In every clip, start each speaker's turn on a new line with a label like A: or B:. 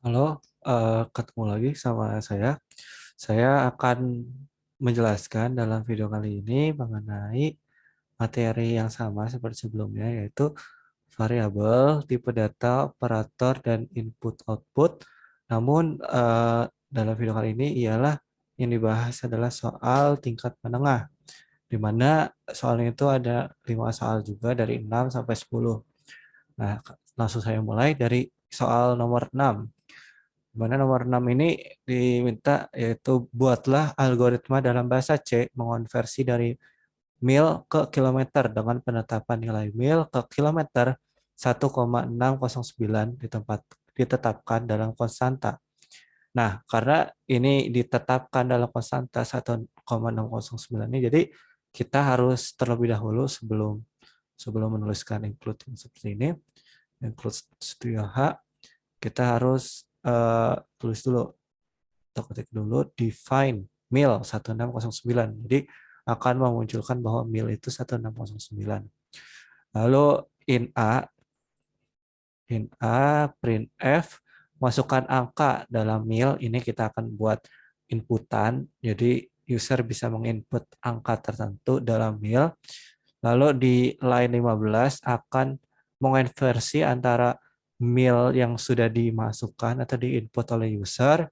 A: Halo, ketemu lagi sama saya. Saya akan menjelaskan dalam video kali ini mengenai materi yang sama seperti sebelumnya, yaitu variabel, tipe data, operator, dan input-output. Namun, dalam video kali ini ialah yang dibahas adalah soal tingkat menengah, di mana soalnya itu ada 5 soal juga dari 6 sampai 10. Nah, langsung saya mulai dari soal nomor 6. Mana nomor 6 ini diminta yaitu buatlah algoritma dalam bahasa C mengonversi dari mil ke kilometer dengan penetapan nilai mil ke kilometer 1,609 ditetapkan dalam konstanta. Nah, karena ini ditetapkan dalam konstanta 1,609 ini, jadi kita harus terlebih dahulu sebelum sebelum menuliskan include yang seperti ini, include studio H, kita harus tulis dulu atau ketik dulu define mil 1609. Jadi akan memunculkan bahwa mil itu 1609. Lalu in A, print F, masukkan angka dalam mil. Ini kita akan buat inputan. Jadi user bisa menginput angka tertentu dalam mil. Lalu di line 15 akan mengonversi antara mil yang sudah dimasukkan atau diinput oleh user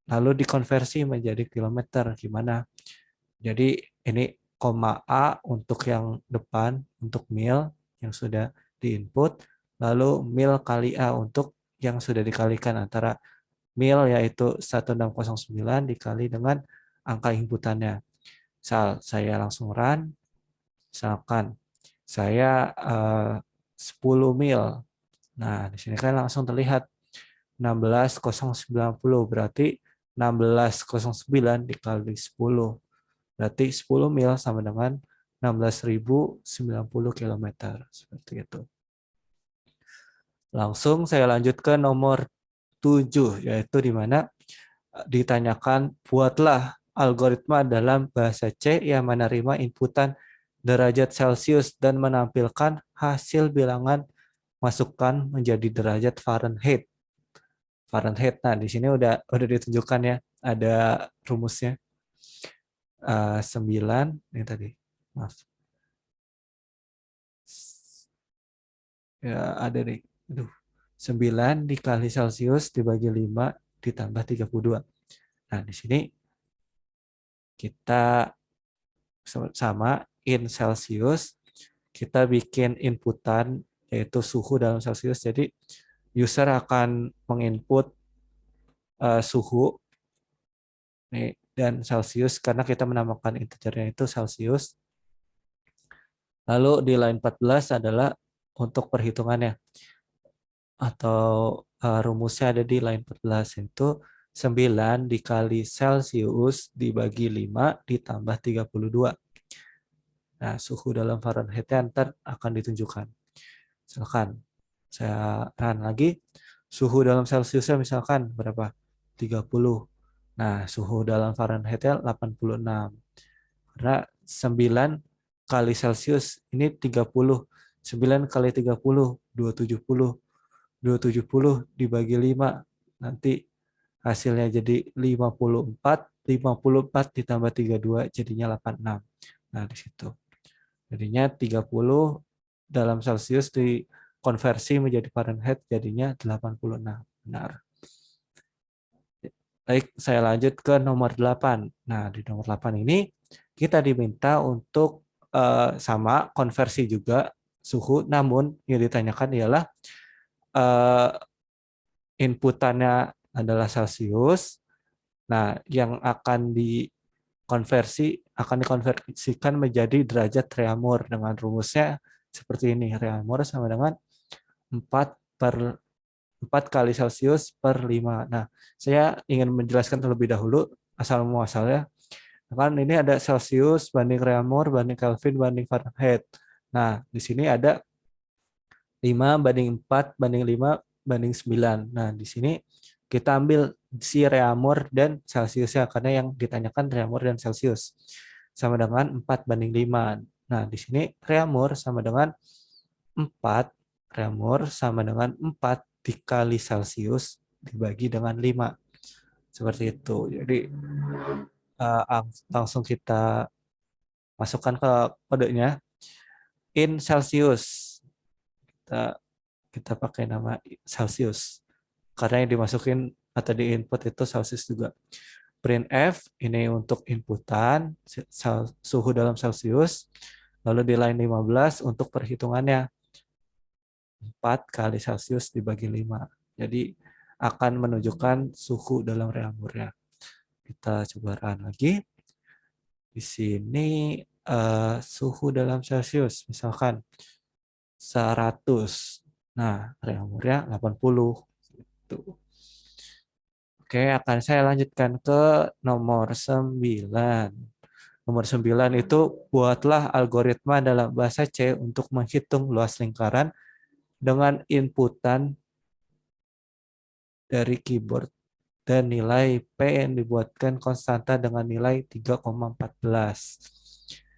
A: lalu dikonversi menjadi kilometer. Gimana? Jadi ini koma A untuk yang depan, untuk mil yang sudah diinput, lalu mil kali A untuk yang sudah dikalikan antara mil yaitu 1609 dikali dengan angka inputannya. Misal saya langsung run, misalkan saya 10 mil. Nah, di sini kan langsung terlihat 16.090 berarti 16.09 dikali 10. Berarti 10 mil sama dengan 16.090 km. Seperti itu. Langsung saya lanjut ke nomor 7, yaitu di mana ditanyakan buatlah algoritma dalam bahasa C yang menerima inputan derajat Celcius dan menampilkan hasil bilangan masukkan menjadi derajat Fahrenheit. Fahrenheit. Nah, di sini udah ditunjukkan ya, ada rumusnya. 9 ini tadi. Maaf. Ya, ada nih. Aduh. 9 dikali Celcius dibagi 5 ditambah 32. Nah, di sini kita sama in Celcius, kita bikin inputan yaitu suhu dalam Celcius. Jadi user akan menginput suhu nih, dan Celcius karena kita menamakan integernya itu Celcius. Lalu di line 14 adalah untuk perhitungannya atau rumusnya ada di line 14 itu 9 dikali Celcius dibagi 5 ditambah 32. Nah, suhu dalam Fahrenheit ntar akan ditunjukkan. Misalkan saya run lagi, suhu dalam Celciusnya misalkan berapa? 30. Nah, suhu dalam Fahrenheitnya 86. Karena 9 kali Celcius ini 30. 9 kali 30, 270. 270 dibagi 5. Nanti hasilnya jadi 54. 54 ditambah 32 jadinya 86. Nah, di situ. Jadinya 30 dalam Celcius dikonversi menjadi Fahrenheit jadinya 86. Benar. Baik, saya lanjut ke nomor 8. Nah, di nomor 8 ini kita diminta untuk sama konversi juga suhu, namun yang ditanyakan ialah inputannya adalah Celcius. Nah, yang akan dikonversikan menjadi derajat Reaumur dengan rumusnya seperti ini. Reaumur sama dengan 4 kali Celcius per 5. Nah, saya ingin menjelaskan terlebih dahulu asal muasalnya. Kan ini ada Celsius banding Reaumur banding Kelvin banding Fahrenheit. Nah, di sini ada 5 banding 4 banding 5 banding 9. Nah, di sini kita ambil si Reaumur dan Celsiusnya karena yang ditanyakan Reaumur dan Celsius sama dengan 4 banding 5. Nah, di sini Reaumur sama dengan 4, Reaumur sama dengan 4 dikali Celsius dibagi dengan 5. Seperti itu. Jadi langsung kita masukkan ke kodenya. In Celsius. Kita, kita pakai nama Celsius. Karena yang dimasukin atau di input itu Celsius juga. Printf ini untuk inputan suhu dalam Celsius. Lalu di line 15 untuk perhitungannya. 4 kali Celsius dibagi 5. Jadi akan menunjukkan suhu dalam reakurnya. Kita coba run lagi. Di sini suhu dalam Celsius, misalkan 100. Nah, reakurnya 80. Tuh. Oke, akan saya lanjutkan ke nomor 9. Nomor 9 itu buatlah algoritma dalam bahasa C untuk menghitung luas lingkaran dengan inputan dari keyboard dan nilai P yang dibuatkan konstanta dengan nilai 3,14.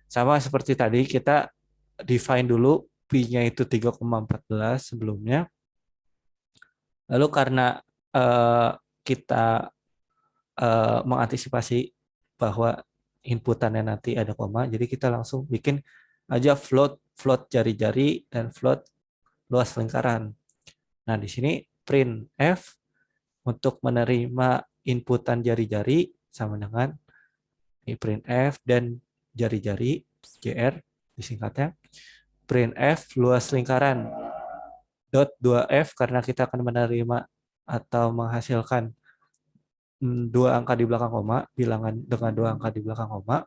A: Sama seperti tadi, kita define dulu P-nya itu 3,14 sebelumnya. Lalu karena kita mengantisipasi bahwa inputannya nanti ada koma, jadi kita langsung bikin aja float jari-jari dan float luas lingkaran. Nah, di sini printf untuk menerima inputan jari-jari sama dengan printf dan jari-jari JR disingkatnya. Printf luas lingkaran dot 2f karena kita akan menerima atau menghasilkan 2 angka di belakang koma, bilangan dengan 2 angka di belakang koma.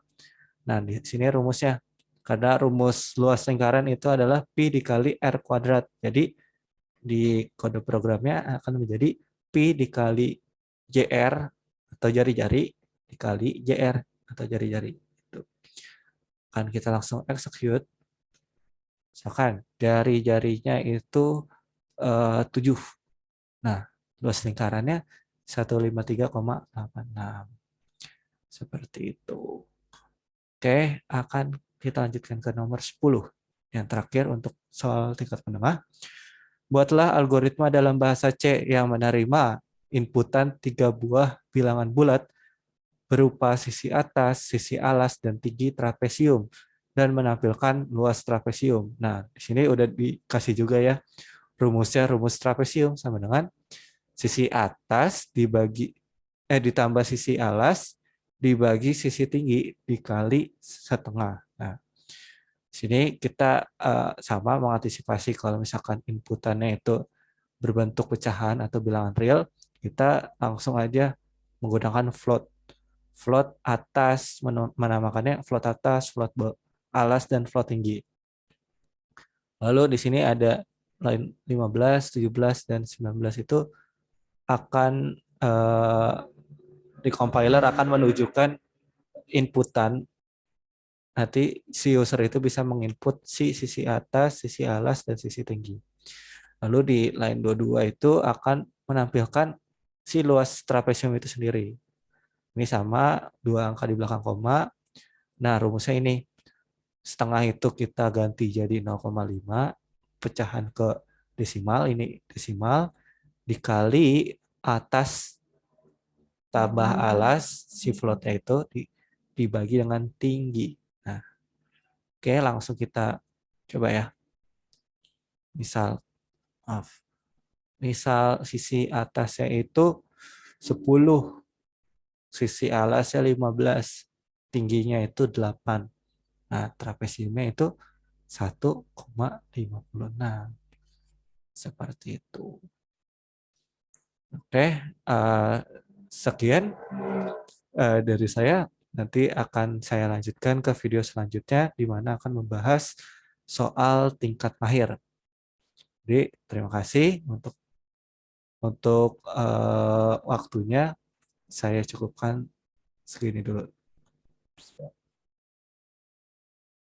A: Nah, di sini rumusnya. Karena rumus luas lingkaran itu adalah Pi dikali R kuadrat. Jadi, di kode programnya akan menjadi Pi dikali JR atau jari-jari dikali JR atau jari-jari. Kan kita langsung execute. Misalkan jari-jarinya itu 7. Nah, luas lingkarannya 153,86. Seperti itu. Oke, akan kita lanjutkan ke nomor 10. Yang terakhir untuk soal tingkat menengah. Buatlah algoritma dalam bahasa C yang menerima inputan 3 buah bilangan bulat berupa sisi atas, sisi alas, dan tinggi trapesium dan menampilkan luas trapesium. Nah, di sini udah dikasih juga ya rumusnya. Rumus trapesium sama dengan sisi atas ditambah sisi alas dibagi sisi tinggi dikali setengah. Nah, di sini kita sama mengantisipasi kalau misalkan inputannya itu berbentuk pecahan atau bilangan real, kita langsung aja menggunakan float. Float atas, menamakannya float atas, float alas, dan float tinggi. Lalu di sini ada line 15, 17, dan 19 itu akan di compiler akan menunjukkan inputan. Nanti si user itu bisa menginput sisi atas, sisi alas, dan sisi tinggi. Lalu di line 22 itu akan menampilkan si luas trapesium itu sendiri. Ini sama 2 angka di belakang koma. Nah, rumusnya ini. Setengah itu kita ganti jadi 0,5. Pecahan ke desimal. Ini desimal. Dikali atas tambah alas si floatnya itu dibagi dengan tinggi. Nah, oke, langsung kita coba ya. Misal sisi atasnya itu 10, sisi alasnya 15, tingginya itu 8. Nah, trapesiumnya itu 1,56. Seperti itu. Oke, sekian dari saya. Nanti akan saya lanjutkan ke video selanjutnya di mana akan membahas soal tingkat mahir. Jadi terima kasih untuk waktunya. Saya cukupkan segini dulu.